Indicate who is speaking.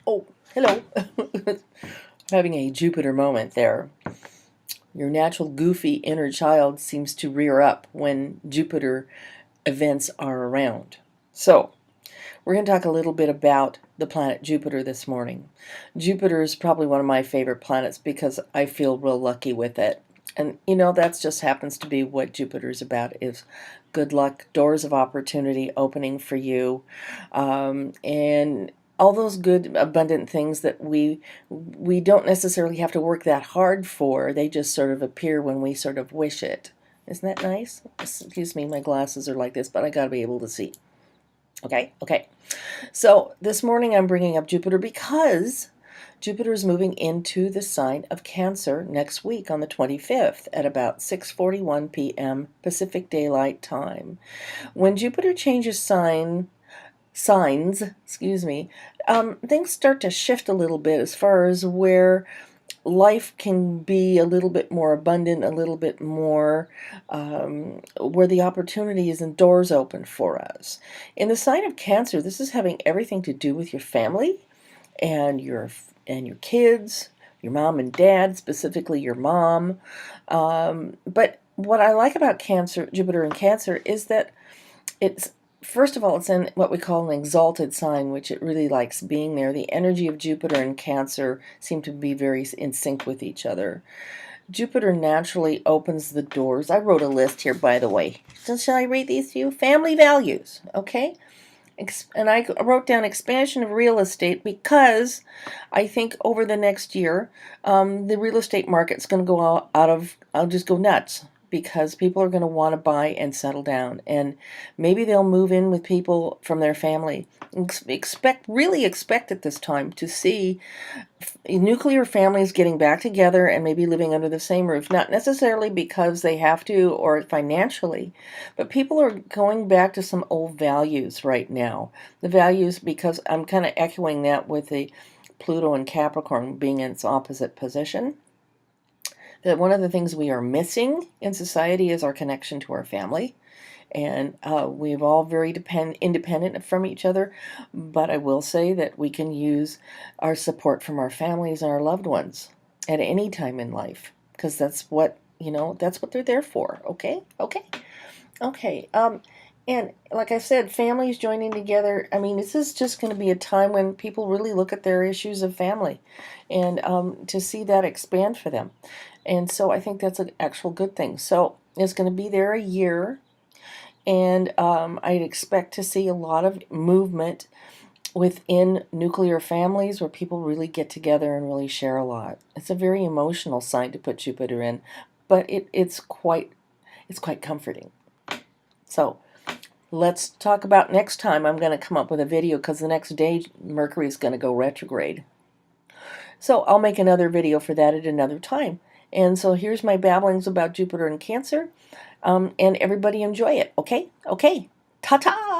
Speaker 1: Oh, hello. Having a Jupiter moment there. Your natural goofy inner child seems to rear up when Jupiter events are around. So, we're going to talk a little bit about the planet Jupiter this morning. Jupiter is probably one of my favorite planets because I feel real lucky with it. And that just happens to be what Jupiter's about, is good luck, doors of opportunity opening for you, and all those good abundant things that we don't necessarily have to work that hard for. They just sort of appear when we sort of wish it. Isn't that nice? Excuse me, my glasses are like this, but I gotta be able to see. Okay. So this morning I'm bringing up Jupiter because Jupiter is moving into the sign of Cancer next week on the 25th at about 6:41 p.m. Pacific Daylight Time. When Jupiter changes signs, things start to shift a little bit as far as where life can be a little bit more abundant, a little bit more where the opportunities and doors open for us. In the sign of Cancer, this is having everything to do with your family and your kids, your mom and dad, specifically your mom. But what I like about Cancer, Jupiter in Cancer, is that it's first of all, it's in what we call an exalted sign, which it really likes being there. The energy of Jupiter and Cancer seem to be very in sync with each other. Jupiter naturally opens the doors. I wrote a list here, by the way. So shall I read these to you? Family values, okay? And I wrote down expansion of real estate because I think over the next year, the real estate market's going to go I'll just go nuts, because people are going to want to buy and settle down, and maybe they'll move in with people from their family. Really expect at this time to see nuclear families getting back together and maybe living under the same roof, not necessarily because they have to or financially, but people are going back to some old values right now. The values, because I'm kind of echoing that with the Pluto and Capricorn being in its opposite position, that one of the things we are missing in society is our connection to our family. And we've all very independent from each other, but I will say that we can use our support from our families and our loved ones at any time in life, because that's what they're there for. Okay. And like I said, families joining together. I mean, this is just going to be a time when people really look at their issues of family, and to see that expand for them. And so I think that's an actual good thing. So it's going to be there a year, and I'd expect to see a lot of movement within nuclear families where people really get together and really share a lot. It's a very emotional sign to put Jupiter in, but it's quite comforting. So let's talk about next time. I'm going to come up with a video because the next day Mercury is going to go retrograde. So I'll make another video for that at another time. And so here's my babblings about Jupiter and Cancer. And everybody enjoy it, okay? Ta-ta!